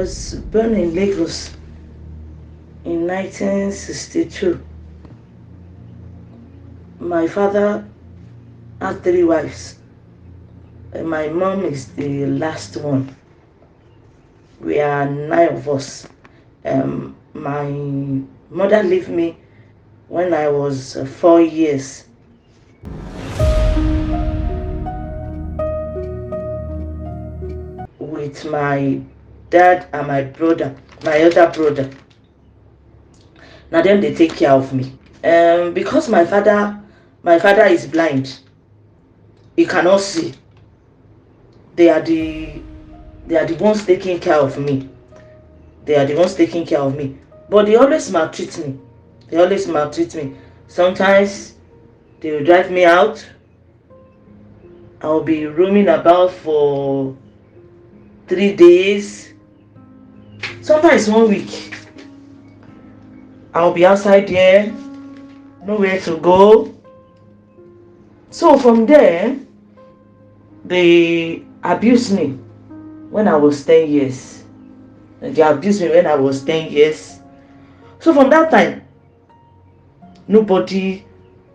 was born in Lagos in 1962. My father had 3 wives. And my mom is the last one. We are 9 of us. My mother left me when I was 4 years. With my dad and my brother, my elder brother. Now them they take care of me. Because my father is blind. He cannot see. They are the ones taking care of me. But they always maltreat me. Sometimes they will drive me out. I'll be roaming about for 3 days, sometimes 1 week. I'll be outside there, nowhere to go. So from there, they abused me when I was 10 years. So from that time, nobody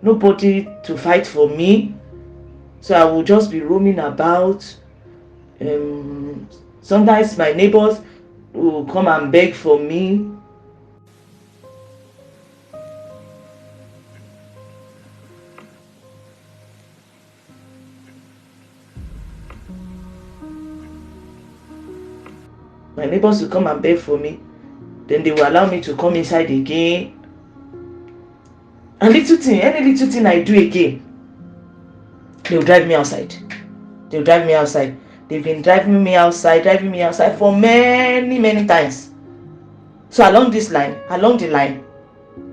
to fight for me. So I will just be roaming about. Sometimes my neighbors will come and beg for me. My neighbors will come and beg for me. Then they will allow me to come inside again. And any little thing I do again, they'll drive me outside. They've been driving me outside for many times. So along the line,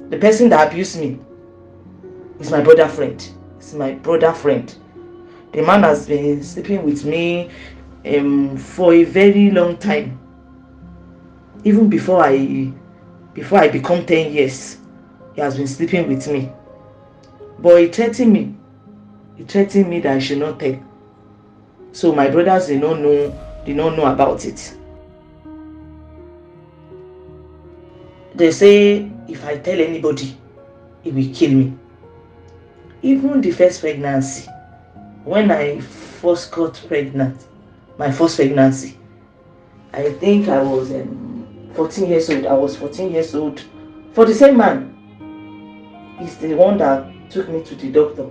the person that abused me is my brother friend. The man has been sleeping with me for a very long time. Even before I become 10 years, he has been sleeping with me. But he threatened me that I should not tell. So my brothers did not know about it. They say if I tell anybody, it will kill me. Even the first pregnancy, when I first got pregnant, my first pregnancy, I think I was 14 years old. I was 14 years old. For the same man, he's the one that took me to the doctor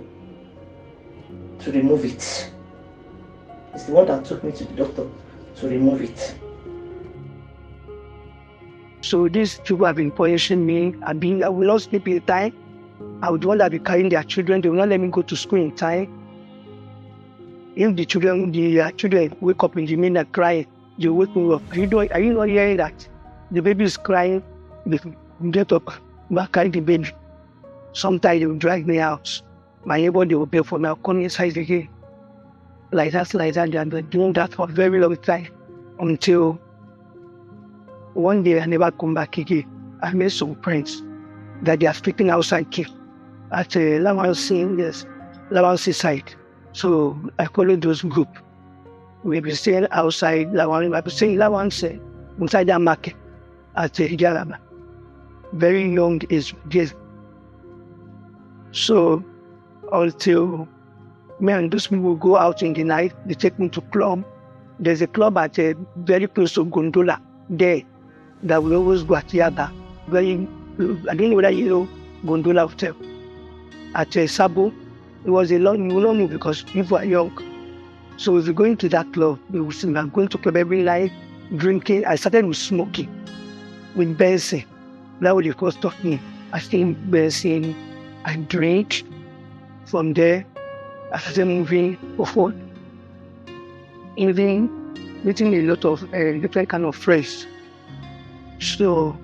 to remove it. So these people have been punishing me. I will not sleep in time. I would want to be carrying their children. They will not let me go to school in time. If the children wake up in the midnight crying, they wake me up. Are you not hearing that? The baby is crying. They get up, carry the baby. Sometimes they will drag me out. My neighbor, they will pay for me. I'll come inside again. Like that. They have been doing that for a very long time. Until one day I never come back again. I made some friends that they are sleeping outside here at Lawansi side. So I follow those group. We'll be staying outside Lawansi, inside that market at Jaraba. Very young age. So until me and those people will go out in the night, they take me to club. There's a club at very close to Gondola there that we always go at Yaba. I don't know whether you know Gondola Hotel. At Sabo, it was you will not know because people are young. So if you're going to that club, I'm going to club every night, drinking. I started with smoking, with Benson. That was the first taught me. I started Benson, I drank. From there, I started moving forward. Even meeting a lot of different kind of friends. So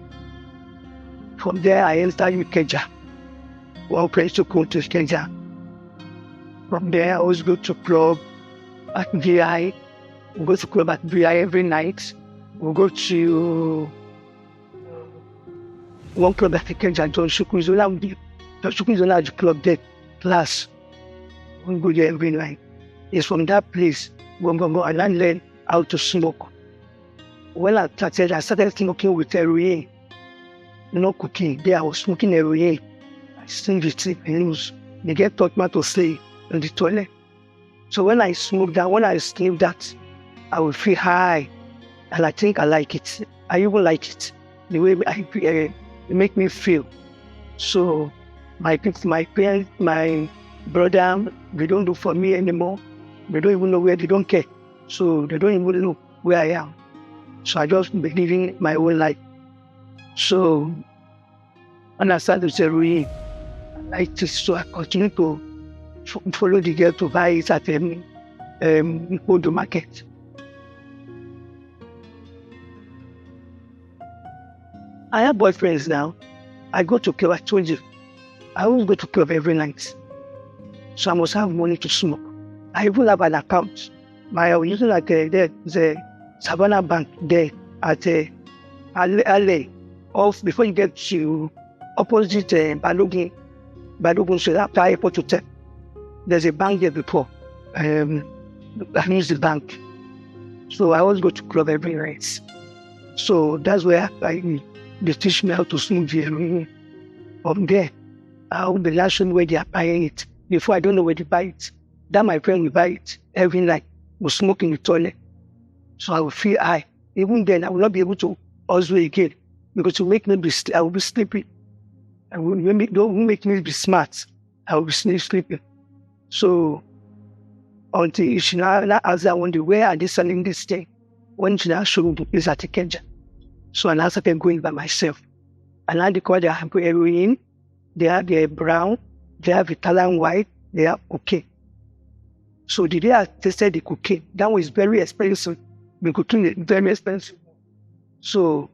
from there, I entered Ikeja. One place to go to Ikeja. From there, I always go to club at VI. We go to club at VI every night. We go to one club at Ikeja, John Shukuzona. John Shukuzona has the club there, class. We go there every night. It's from that place, and I learn how to smoke. When I started smoking with heroin, not cooking. There I was smoking heroin. I still receive news. They get taught me to stay in the toilet. So when I smoke that, when I sniff that, I will feel high. And I think I like it. I even like it. The way it make me feel. So my parents, my brother, they don't do for me anymore. They don't even know where, they don't care. So they don't even know where I am. So I just been living my own life. So when I started heroin, so I continue to follow the girl to buy it at Odo Market. I have boyfriends now. I go to club, I told you. I always go to club every night. So I must have money to smoke. I even have an account. I was using like the Savannah Bank there at LA. Off before you get to opposite Balogun Street after Airport Hotel. There's a bank there before. I use the bank. So I always go to club every night. So that's where they teach me how to smoke the heroin. From there, I will be lashing where they are buying it. Before I don't know where they buy it. That my friend will buy it every night. Will smoke in the toilet. So I will feel high. Even then, I will not be able to also again because to make me I will be sleepy. Don't make me be smart. I will be sleeping. So until she now asked that one day, where are they selling this thing? When she now showed me the place at Ikeja. So I now started going by myself. And now they call their heroin, they have the brown, they have Italian white, they have cocaine. So the day I tested the cocaine, that was very expensive. The cocaine is very expensive. So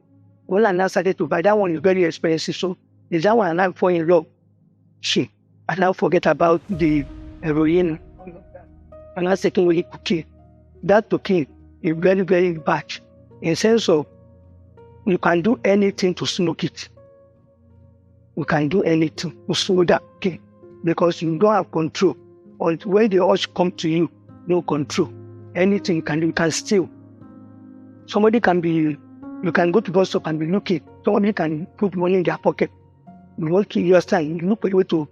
when I now started to buy, that one is very expensive. So is that one I now fall in love. I now forget about the heroin. And now taking away cocaine. That cocaine is very, very bad. In the sense of you can do anything to smoke it. You can do anything to smoke that cocaine because you don't have control. Until when the urge come to you, no control. Anything you can do, you can steal. Somebody can be, you can go to the bus stop and be looking. Somebody can put money in their pocket. You want to your time, you look for a way to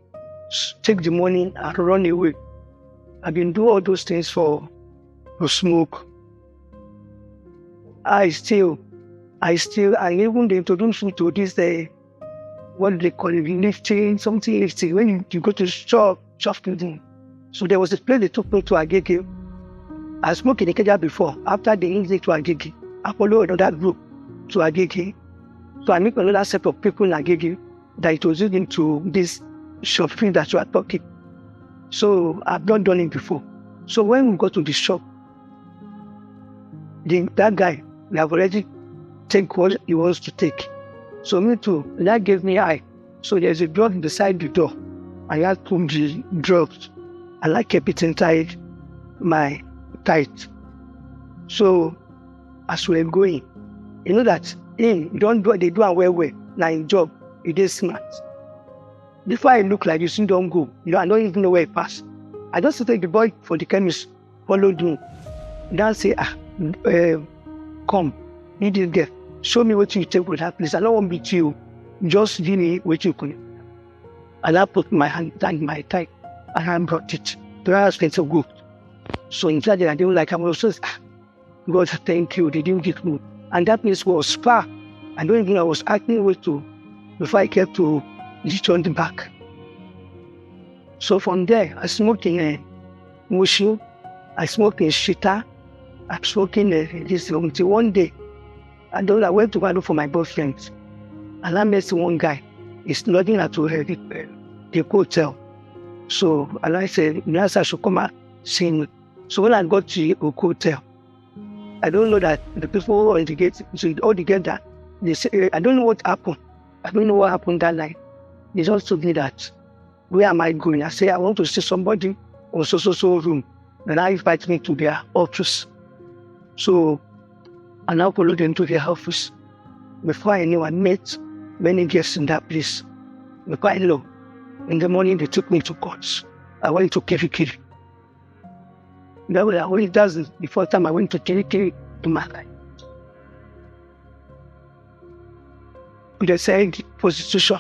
take the money and run away. I've been doing all those things to smoke. I still, and even they introduced me to this, what they call it, lifting. When you go to shop building. So there was a place they took me to Agege. I smoked in Ikeja before. After they moved to Agege, I followed another group to Agege. So I met another set of people in Agege that introduced into this shopping that you are talking. So I've not done it before. So when we go to the shop, that guy, we have already taken what he wants to take. So me too, that gave me eye. So there's a drug beside the door. I had put the drugs. And I kept it inside my tight. So as we're going, you know that they do and well. Now in job, it is smart. Before I look like this, you don't go. I don't even know where it passed. I just take the boy for the chemist, followed me. Then say, come, you didn't get. Show me what you take with that place. I don't want to beat you. Just give me what you can. And I put my hand down my thigh. And I brought it. The last place of good. So inside there, I didn't like, I was just, God, thank you. They didn't get me. And that place was far. I don't even know, I was acting way to, before I kept to return the back. So from there, I smoked in Mushu. I smoked in Shita. I smoked in this until one day. I went to go for my boyfriend. And I met one guy. He's lodging at the hotel. So, and I said, I should come and see me. So when I got to the hotel, I don't know that the people on the gate, so all the gate that they say, I don't know what happened. I don't know what happened that night. They just told me that, where am I going? I say, I want to see somebody on so room. And I invite me to their office. So I now followed them to their office. Before I knew, I met many guests in that place. Before I know, in the morning, they took me to court. I went to Kirikiri. That's the first time I went to Kirikiri to my life. they said prostitution,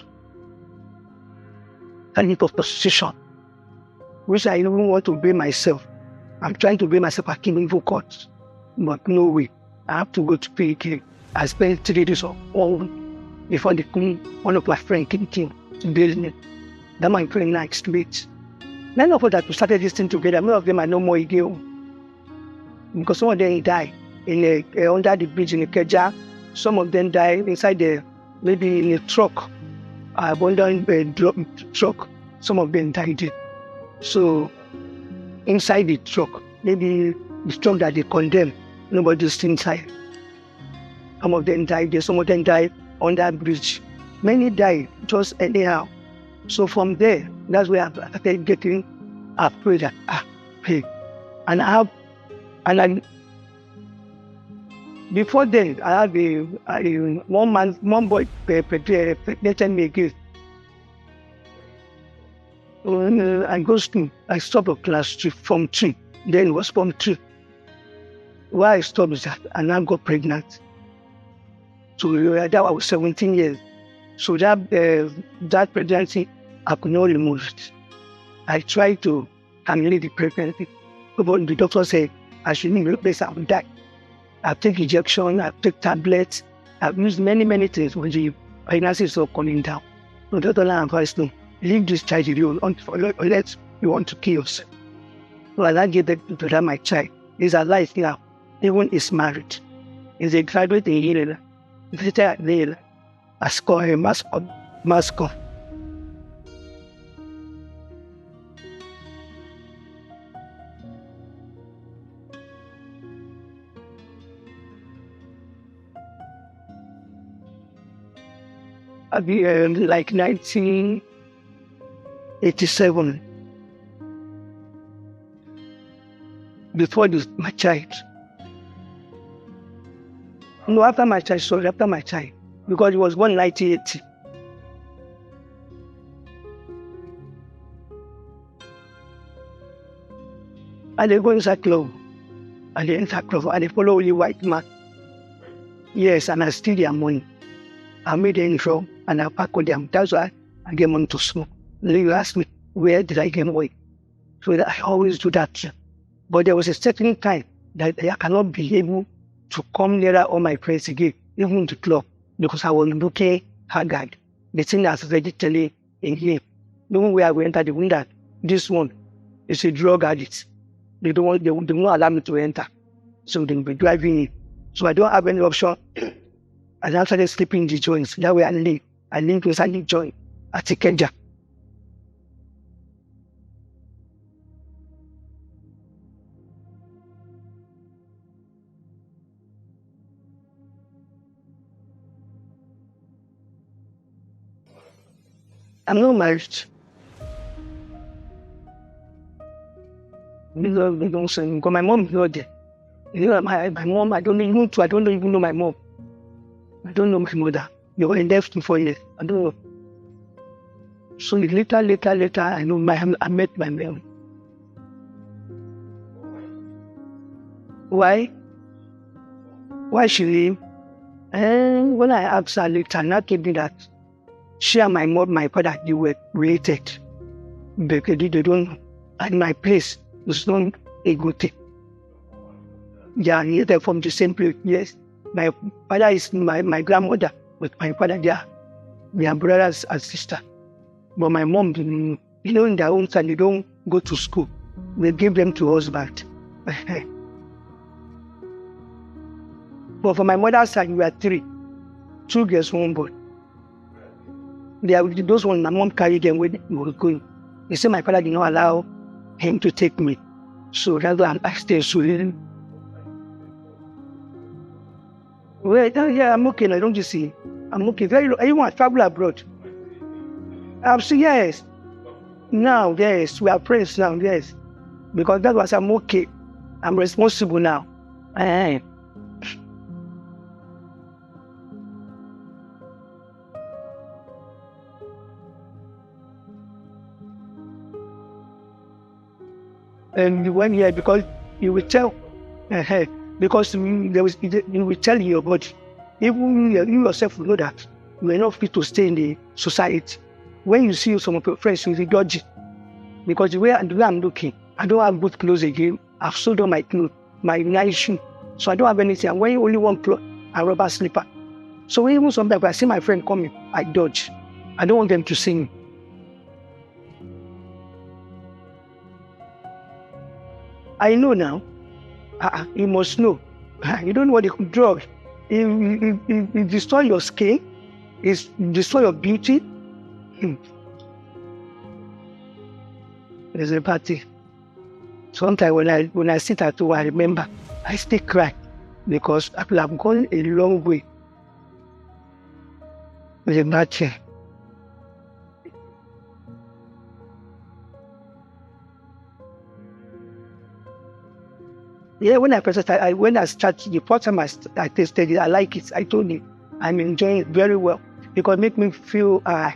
kind of prostitution, which I don't want to blame myself. I'm trying to blame myself at King Court, but no way. I have to go to pay again. I spent 3 days of all before one of my friends came to bail me. That my friend next week. None of us that we started this thing together, none of them are no more again. Because some of them died under the bridge in Ikeja. Some of them died inside maybe in a truck, abandoned truck. Some of them died. So inside the truck, maybe the truck that they condemned, nobody's still inside. Some of them died there, some of them died on that bridge. Many died just anyhow. So from there, that's where I started getting afraid that hey. Before then, I had one boy pregnant me again. When I go to school, I stopped at class 3 from 3. Then it was from 3. Why I stopped is that I now got pregnant. So that I was 17 years. So that pregnancy, I could not remove it. I tried to terminate the pregnancy, but the doctor said I shouldn't replace it, I would die. I've taken injection, I've taken tablets, I've used many things when the pregnancy is all coming down. So the doctor advised me, leave this child alone unless you want to kill yourself. So I gave that to my child. He's alive now, even he's married. He's a graduate in Yale. He's retired at Yale. I score a mascot. I'll be like 1987. Before my child. No, after my child, because it was born in 1980. And they go inside club. And they enter club and they follow only white man. Yes, and I steal their money. I made the intro and I pack with them. That's why I get money to smoke. Then you ask me, where did I get money? So I always do that. But there was a certain time that I cannot be able to come nearer all my friends again, even to club, because I was looking haggard. The thing that's vegetarian in here. Even where I will enter the window, this one is a drug addict. They won't allow me to enter. So they'll be driving in. So I don't have any option. I now started sleeping in the joints. That way I live to a standing joint at Ikeja. I'm not married. Because my mom is not there. You know, my mom, I don't even know my mom. I don't know my mother. They were left me for years. I don't know. So later, I know I met my mom. Why? Why she leave? And when I asked her later, now told me that she and my mom, my father, they were related. Because they don't, at my place, it's not a good thing. They are related from the same place, yes. My father is my grandmother, but my father, they are brothers and sisters. But my mom, in their own side, they don't go to school. They give them to husband. But for my mother's side, we are 3. 2 girls, 1 boy. Those ones, my mom carried them when we were going. They said my father did not allow him to take me. So that's why I stayed in Sweden. Well, yeah, I'm okay. I don't just see. I'm okay. Anyone travel abroad? Yes. Now, yes. We are friends now, yes. Because that was, I'm okay. I'm responsible now. And when here, because you will tell, because you will tell your body, even you yourself will know that you are not fit to stay in the society. When you see some of your friends, you'll be dodgy. Because the way I'm looking, I don't have good clothes again. I've sold all my clothes, my nice shoe. So I don't have anything. And when you only want clothes, a rubber slipper. So when even sometimes I see my friend coming, I dodge. I don't want them to see me. I know now. You must know. You don't know what the drug. It destroy your skin. It destroy your beauty. There's a party. Sometimes when I sit at home, I remember I still cry because I could have gone a long way. There's a party. Yeah, when I started, the first time I tasted it, I like it. I told you, I'm enjoying it very well because it makes me feel I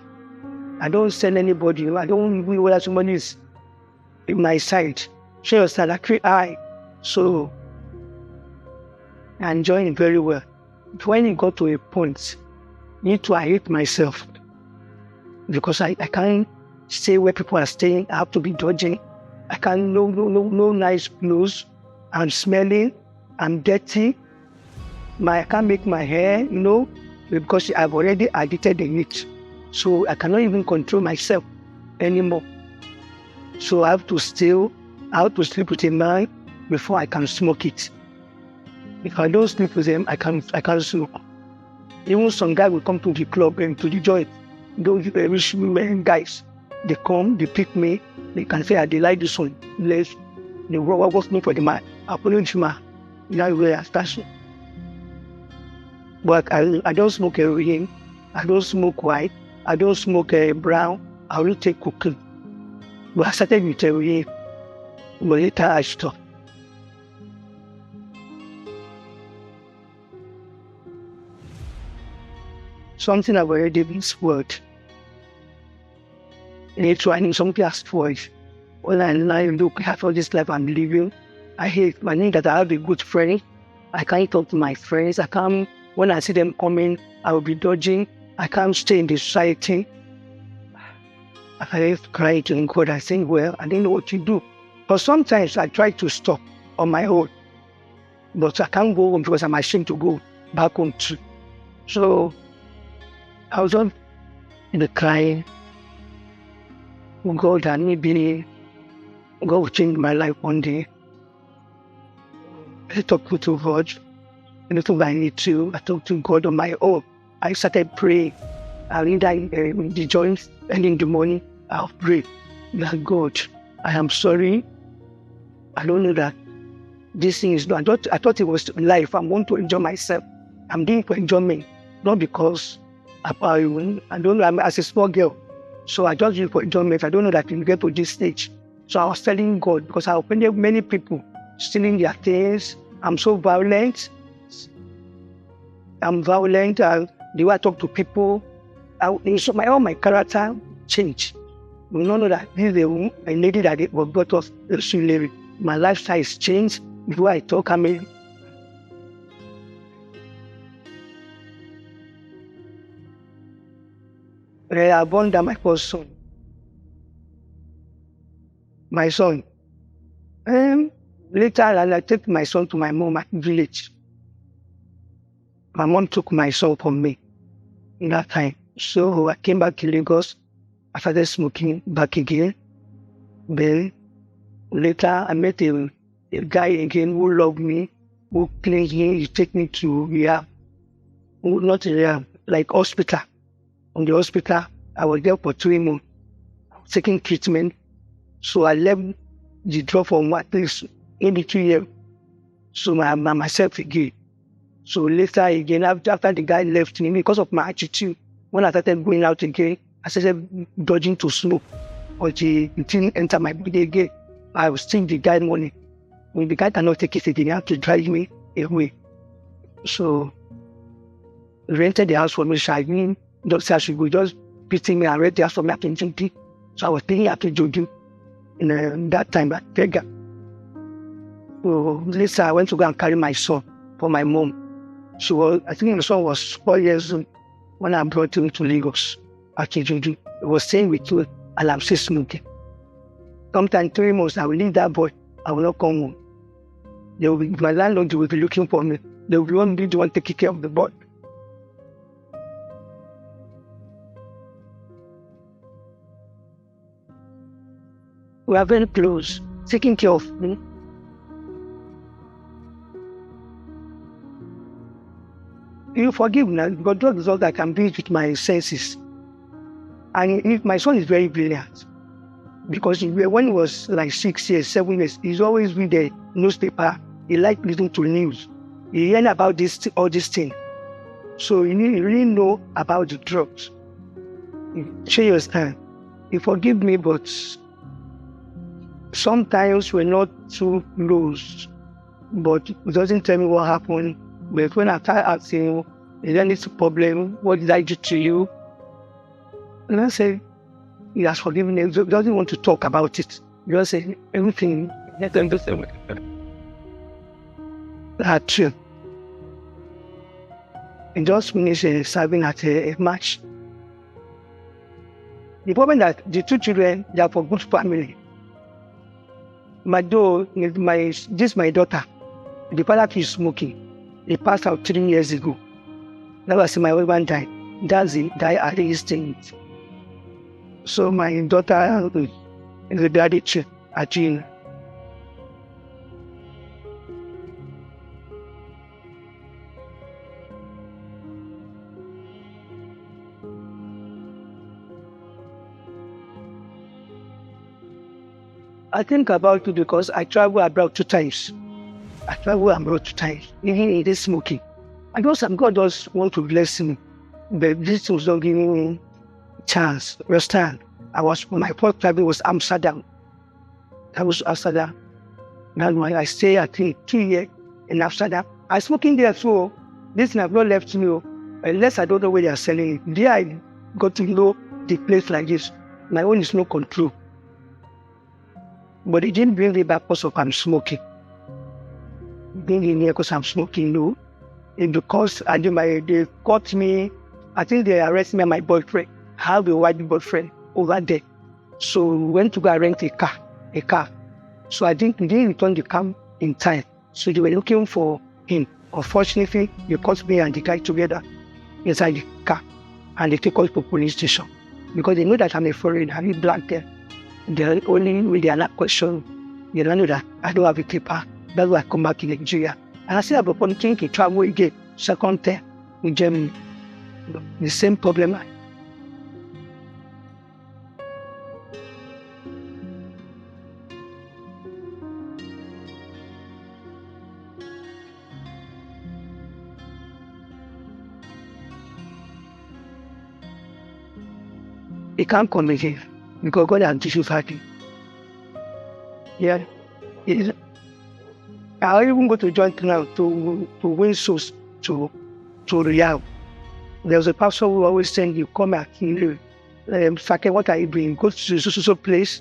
don't send anybody. I don't know whether somebody is in my side. She was like so I'm enjoying it very well. But when it got to a point, I hate myself because I can't stay where people are staying. I have to be dodging. I can't no nice clothes. I'm smelling, I'm dirty, I can't make my hair, because I've already addicted in it. So I cannot even control myself anymore. So I have to sleep with a man before I can smoke it. If I don't sleep with him, I can't smoke. Even some guy will come to the club and to the joint. Those rich women guys, they come, they pick me, they can say, they like this one. They was me for the man. I put into my where I started. But I don't smoke heroin. I don't smoke white. I don't smoke brown. I will take cocaine. But I started with heroin. But later I stopped. Something I've already been spoiled. Later I need something else for it. When I look at all this life I'm living, I hate my name that I have a good friend. I can't talk to my friends. When I see them coming, I will be dodging. I can't stay in the society. I have to cry to God. I think, well, I didn't know what to do. But sometimes I try to stop on my own. But I can't go home because I'm ashamed to go back home too. So I was on in the crying. God, I need be. God will change my life one day. I talked to God. Anything I need to, I talked to God on my own. I started praying. I read the joints, and in the morning, I'll pray. Like, God, I am sorry. I don't know that this thing is not. I thought it was life. I want to enjoy myself. I'm doing it for enjoyment, not because I don't know. I'm as a small girl, so I just do it for enjoyment. I don't know that we get to this stage. So I was telling God, because I offended many people, stealing their things. I'm so violent. I'm violent. The way I talk to people, all my character changed. We don't know that this is a lady that was brought us to my lifestyle is changed. The way I talk, I abandoned my first son. My son. Later, I took my son to my mom at the village. My mom took my son from me in that time. So I came back to Lagos. I started smoking back again. Then later, I met a guy again who loved me, who cleaned me. He took me to rehab. Not rehab, like hospital. On the hospital, I was there for 3 months, taking treatment. So I left the drug for at least 2 years. So myself again. So later again, after the guy left me, because of my attitude, when I started going out again, I started dodging to smoke. Until it didn't enter my body again. I was stealing the guy money. When the guy cannot take it again, he had to drive me away. So he rented the house for me. So I mean, just as she would just beating me and rent the house for me after drinking. So I was paying after drinking. In that time at Vega. So later I went to go and carry my son for my mom. I think the son was 4 years old. when I brought him to Lagos at Kijuju. He was staying with me and I'm still smoking. Sometimes 3 months, I will leave that boy. I will not come home. My landlord will be looking for me. They will be the one taking care of the boy. We are very close, taking care of me. You forgive me, but drug is all that I can do it with my senses. And if my son is very brilliant, because when he was like 6 years, 7 years, he's always read the newspaper. He liked listening to news. He learned about all these things. So he really know about the drugs. Share your stand. He forgive me, but sometimes we're not too close. But he doesn't tell me what happened. But when I start asking him, is there any problem? What did I do to you? And I say, he has forgiven me. He doesn't want to talk about it. He just say, everything, let them do something. That's true. He just finished serving at a match. The problem that the 2 children, they are for good family. My daughter, the father is smoking. He passed out 3 years ago. That was my husband died. That's it, died at this thing. So my daughter is a graduate at Gina. I think about it because I travel abroad 2 times. Even it is smoking. I know some God does want to bless me, but this was not giving me chance. Understand? My first travel was Amsterdam. That was Amsterdam. That's why I stay at 2 years in Amsterdam. I smoking there too. This thing have not left me. Unless I don't know where they are selling it. There I got to know the place like this. My own is no control. But it didn't bring me back because of I'm smoking. Being in here because I'm smoking, no. And because they caught me, I think they arrested me and my boyfriend. I have a white boyfriend over there. So we went to go rent a car. So I think they didn't return the car in time. So they were looking for him. Unfortunately, they caught me and the guy together inside the car. And they take us to police station. Because they know that I'm a foreigner, I'm black there. They're only with the other question, they don't know that I don't have a paper. That's why I come back to Nigeria. And I still have a opportunity to travel again, second time in Germany. The same problem. He can't come again because God has difficulty. Yeah. I even go to joint now to win souls to Riyadh. There was a pastor who always saying, you come and heal. Fake, what are you doing? Go to so place,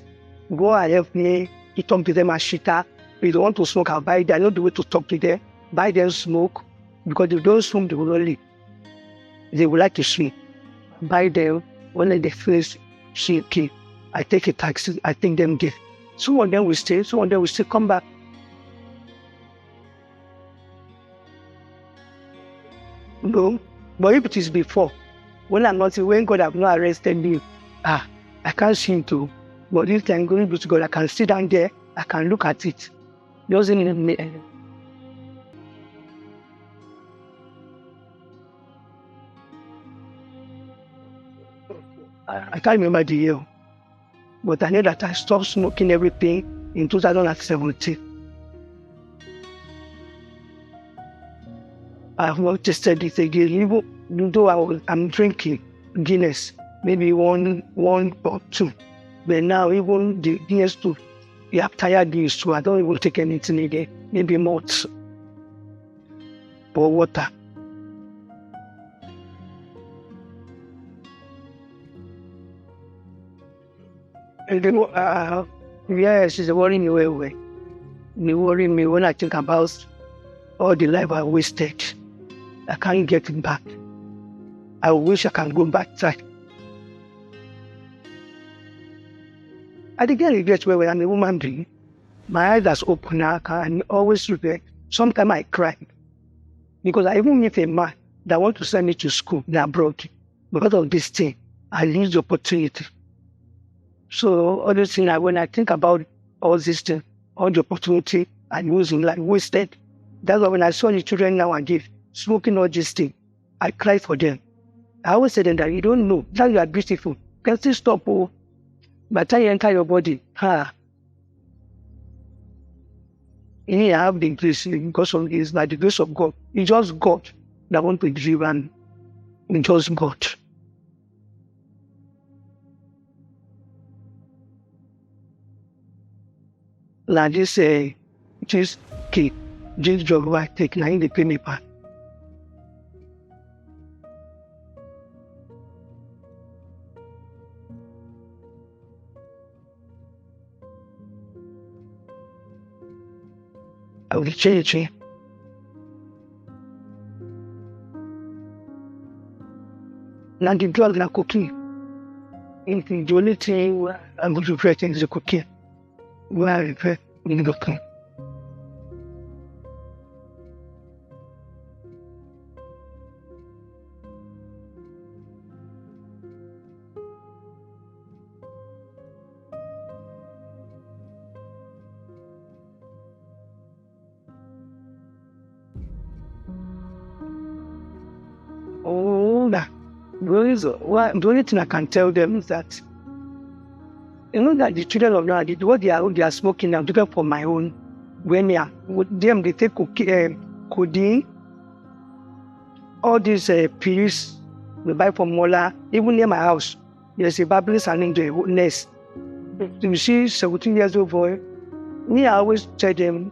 go and help me, eat on to them and shita. If you don't want to smoke, I'll buy them. I know the way to talk to them. Buy them smoke, because if they don't smoke, they will not live. They would like to sleep. Buy them, when they finish shaking, I take a taxi, I take them there. Some of them will stay, some of them will still come back. No, but if it is before, when God have not arrested me, I can't see it too. But this time going to God, I can sit down there, I can look at it. Doesn't need me. I can't remember the year, but I know that I stopped smoking everything in 2017. I have not tasted it again, even though I'm drinking Guinness, maybe one or two. But now even the Guinness too, you have tired these two. I don't even take anything again, maybe malt or water. And then, yes, it's worrying me way. It worry me when I think about all the life I wasted. I can't get it back. I wish I can go back time. I didn't get regrets when I'm a woman being. My eyes are open now, I can always regret. Sometimes I cry. Because I even meet a man that want to send me to school in abroad. Because of this thing, I lose the opportunity. So all these things, when I think about all these things, all the opportunity I lose in life, wasted. That's why when I saw the children nowadays smoking all these things, I cry for them. I always say to them that you don't know, that you are beautiful. You can still stop. Oh, by the time you enter your body, you need to have the grace because of this, by the grace of God. It's just God that wants to give, and it's just God. Like this, this kid, this job I take, now they pay me back. I will change it. Now the drug na cocaine. The only thing I'm going to regret is the cocaine. Where I regret in the cocaine. Oh, that. The only thing I can tell them is that, you know, that the children of now, what they are smoking now, different from my own. When they are with them, they take codeine, all these pills we buy from Mola. Even near my house, there's a Babylon and in the nest. You see, 17 years old boy. Me, I always tell them,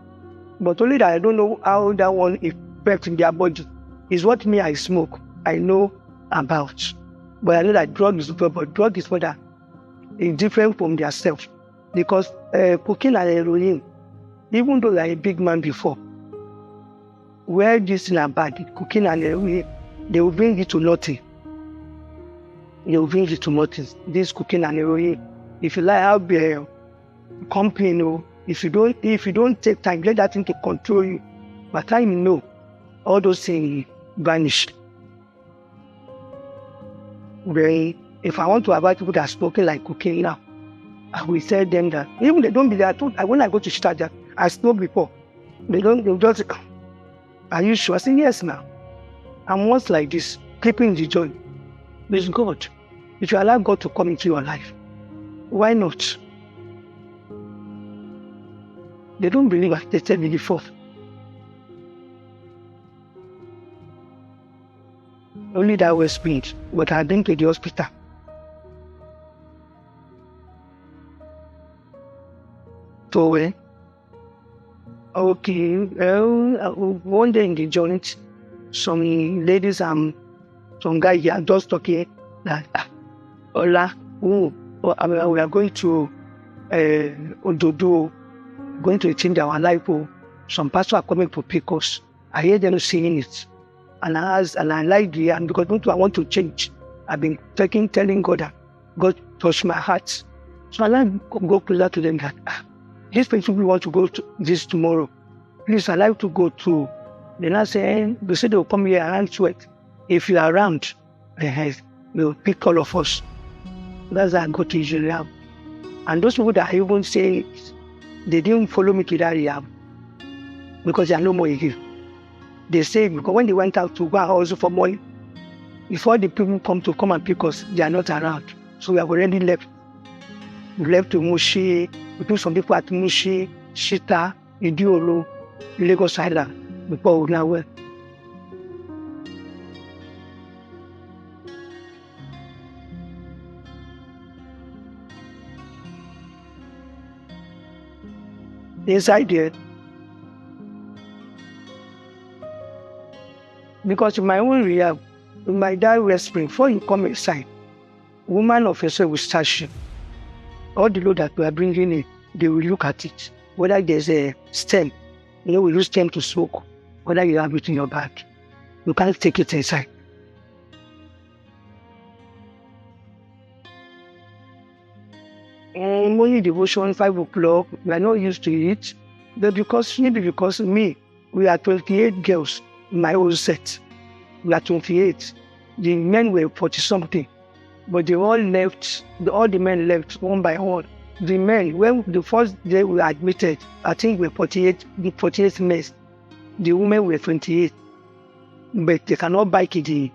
but only that I don't know how that one affects their body. Is what me I smoke, I know about. But I know that drug is different, but drug is for that. It's different from their self. Because cocaine and heroin, even though they're a big man before, where this thing are bad, cocaine and heroin, they will bring it to nothing. They will bring it to nothing. This cocaine and heroin, if you like, I'll be a company, you know, if you don't take time, let that thing to control you. By the time you know, all those things vanish. Very, if I want to avoid people that are smoking like cocaine now, I will tell them that even they don't be there. When I go to start that, I smoked before. They'll just, are you sure? I say yes now. I'm once like this, keeping the joy. With God. If you allow God to come into your life, why not? They don't believe what they tell me before. Only that was speed, but I been to the hospital. So, okay, one day in the joint, some ladies and some guy here just talking that, Ola, we are going to Ododo, going to change our life. Some pastors are coming to pick us. I hear them saying it. And I like the and because I want to change. I've been telling God that God touched my heart. So I like to go closer to them that this person we want to go to this tomorrow. Please, I like to go to. Then I say, they said they'll come here around 12. If you're around, they'll pick all of us. That's how I go to Israel. And those people that I even say they didn't follow me to that rehab because they are no more here. They say because when they went out to go also for money, before the people come and pick us, they are not around. So we have already left. We left to Mushi. We took some people at Mushi, Shita, Idiolo, Lagos Island before we now went. Inside there, because in my own rehab, in my dad whispering, before you come inside, woman officer will start you. All the load that we are bringing in, they will look at it. Whether there's a stem, we use stem to smoke, whether you have it in your bag. You can't take it inside. morning devotion, 5 o'clock, we are not used to it. But maybe because me, we are 28 girls in my own set. We are 28. The men were 40 something. But they all left, all the men left one by one. The men, when the first day we were admitted, I think we were 48, the 48 men. The women were 28. But they cannot buy the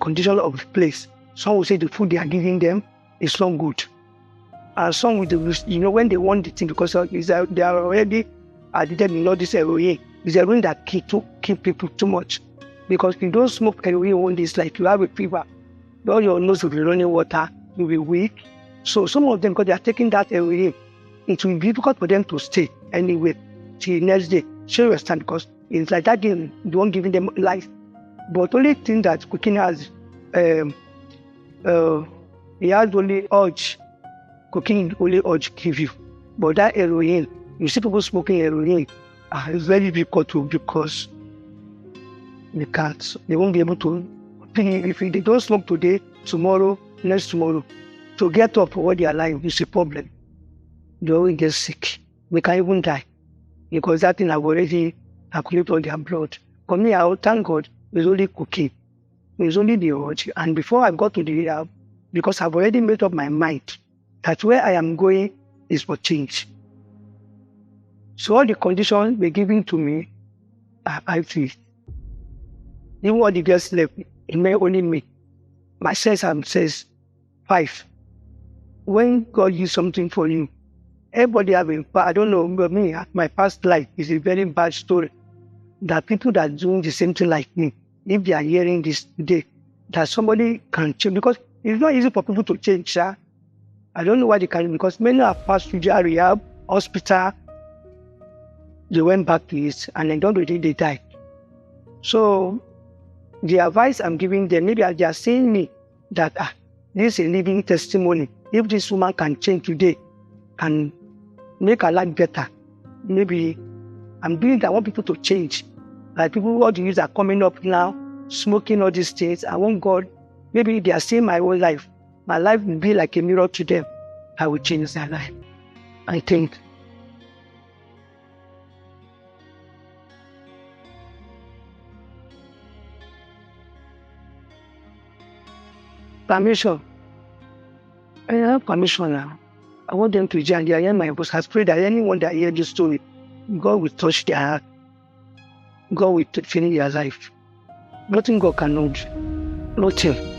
condition of the place. Some will say the food they are giving them is not good. And some with when they want the thing, because they are already addicted in all this heroin. It's heroin that keep people too much. Because if you don't smoke heroin one day, it's like you have a fever. All your nose will be running water, you'll be weak. So some of them, because they are taking that heroin, it will be difficult for them to stay anyway till next day. Sure, you understand, because it's like that game, you won't giving them life. But only thing that cocaine has, he has only urge. Cocaine only urge give you. But that heroin, you see people smoking heroin, it's very difficult to, because they won't be able to. If they don't smoke today, tomorrow, next tomorrow, to get up for what they are alive is a problem. They always get sick. They can even die. Because that thing have already accumulated all their blood. For me, I thank God, it's only cocaine. It's only the urge. And before I got to the rehab, because I've already made up my mind that where I am going is for change. So all the conditions were given to me, I feel. Even what the girls left, it may only me. My sense says 5. When God uses something for you, everybody I don't know, but me, my past life is a very bad story. That people that are doing the same thing like me, if they are hearing this today, that somebody can change, because it's not easy for people to change, sir. I don't know why they can, because many have passed through jail, rehab, hospital, they went back to it, and then don't really they died. So the advice I'm giving them, maybe they are saying me that this is a living testimony. If this woman can change today and make her life better, maybe I'm doing that. I want people to change. Like people who use are coming up now, smoking all these things. I want God, maybe they are seeing my whole life. My life will be like a mirror to them. I will change their life, I think. Permission. I have permission now. I want them to join. They are my voice. I pray that anyone that hears this story, God will touch their heart. God will finish their life. Nothing God cannot do. Nothing.